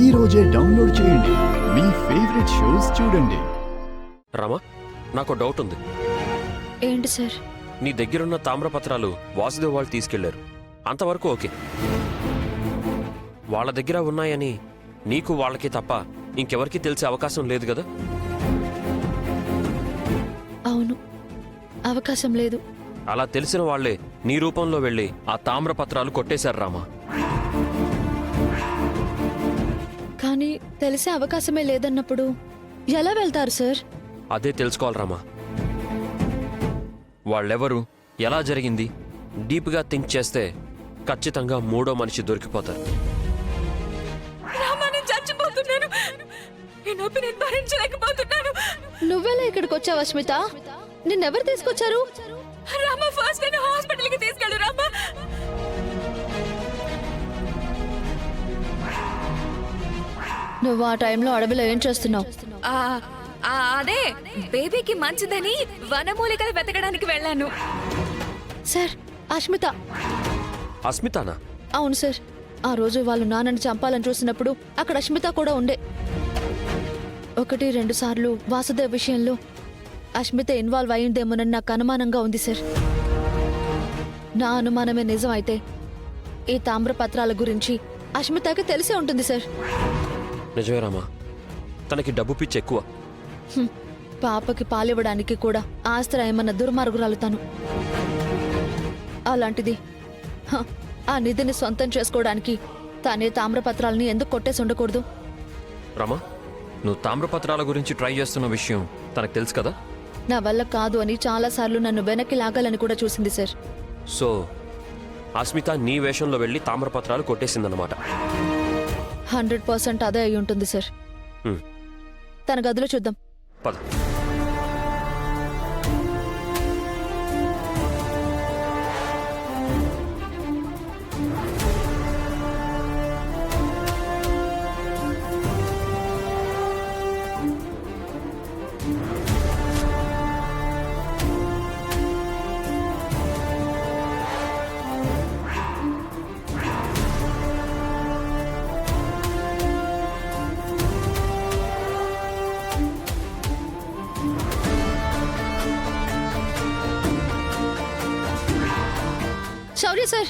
ఈ రోజే డౌన్లోడ్ చేయండి. మీ ఫేవరెట్ షోస్ చూడండి. రామా, నాకు డౌట్ ఉంది. ఏంటి సార్? నీ దగ్గరున్న తామ్రపత్రాలు వాసుదేవ్ వాళ్ళు తీసుకెళ్లారు, అంతవరకు ఓకే. వాళ్ళ దగ్గర ఉన్నాయని నీకు వాళ్ళకి తప్ప ఇంకెవరికి తెలిసే అవకాశం లేదు కదా? అవును, అవకాశం లేదు. అలా తెలిసిన వాళ్లే నీ రూపంలో వెళ్లి ఆ తామ్రపత్రాలు కొట్టేశారు రామా. కానీ తెలిసే అవకాశమే లేదన్నప్పుడు ఎలా వెళ్తారు సార్? అదే తెలుసుకోవాలి రామా. వాళ్ళెవరు, ఎలా జరిగింది డీప్గా థింక్ చేస్తే ఖచ్చితంగా మూడో మనిషి దొరికిపోతారు. నువ్వెలా ఇక్కడికి వచ్చావు అస్మిత? నిన్నెవరు తీసుకొచ్చారు? రామా, ఫస్ట్ నేను హాస్పిటల్కి తీసుకెళ్ళు రామా. నువ్వు ఆ టైంలో అడవిలో ఏం చేస్తున్నావు? అదే బేబీకి మంచిదని వనమూలికలు వెతకడానికి వెళ్ళాను. సార్, అస్మిత. అస్మితానా? అవును సార్. ఆ రోజు వాళ్ళు నాన్నని చంపాలని చూసినప్పుడు అక్కడ అస్మిత కూడా ఉండే. 1-2 సార్లు వాసుదేవ్ విషయంలో అస్మిత ఇన్వాల్వ్ అయిందేమోనని నాకు అనుమానంగా ఉంది సార్. నా అనుమానమే నిజం అయితే ఈ తామ్రపత్రాల గురించి అస్మితకి తెలిసే ఉంటుంది సార్. నిజమే రామా, తనకి డబ్బు పిచ్చి ఎక్కువ. పాపకి పాలివ్వడానికి కూడా ఆశ్రయమన్న దుర్మార్గురాలు తను. అలాంటిది ఆ నిధిని సొంతం చేసుకోవడానికి తానే తామ్రపత్రాలని ఎందుకు కొట్టేసి ఉండకూడదు? రామా, నువ్వు తామ్రపత్రాల గురించి ట్రై చేస్తున్న విషయం తనకు తెలుసు కదా? నా వల్ల కాదు అని చాలాసార్లు నన్ను వెనక్కి లాగాలని కూడా చూసింది సార్. సో అస్మిత నీ వేషంలో వెళ్ళి తామ్రపత్రాలు కొట్టేసిందన్నమాట. 100% అదే అయి ఉంటుంది సార్. తన గదిలో చూద్దాం. పద. శౌర్య సార్,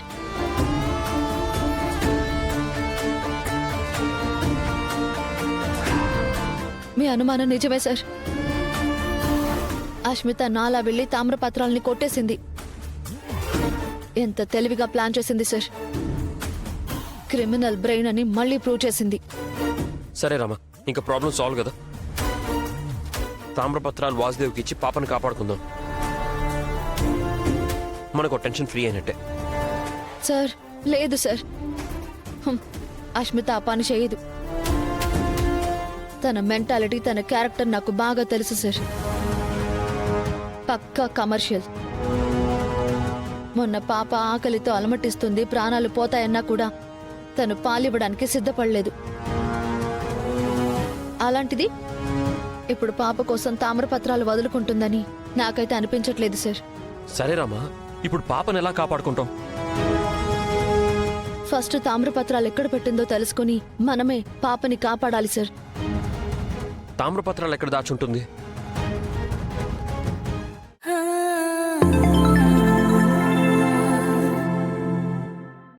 మీ అనుమానం నిజమే సార్. అస్మిత నాలా వెళ్ళి తామ్రపత్రాలని కొట్టేసింది. ఎంత తెలివిగా ప్లాన్ చేసింది సార్. క్రిమినల్ బ్రెయిన్ అని మళ్ళీ ప్రూవ్ చేసింది. సరే రామా, ఇంకా ప్రాబ్లం సాల్వ్ కదా. తామ్రపత్రాలు వాసుదేవ్కి ఇచ్చి పాపను కాపాడుకుందాం. మనకు టెన్షన్ ఫ్రీ అయినట్టే. సార్, లేదు సార్. అస్మిత ఆ పని చేయదు. తన మెంటాలిటీ, తన క్యారెక్టర్ నాకు బాగా తెలుసు సార్. పక్కా కమర్షియల్. మొన్న పాప ఆకలితో అలమటిస్తుంది, ప్రాణాలు పోతాయన్నా కూడా తను పాలివ్వడానికి సిద్ధపడలేదు. అలాంటిది ఇప్పుడు పాప కోసం తామ్రపత్రాలు వదులుకుంటుందని నాకైతే అనిపించట్లేదు సార్. సరే రామా, ఇప్పుడు పాపను ఎలా కాపాడుకుంటాం? ఫస్ట్ తామ్రపత్రాలు ఎక్కడ పెట్టిందో తెలుసుకుని మనమే పాపని కాపాడాలి సార్. తామ్రపత్రాలు ఎక్కడ దాచుంటుంది?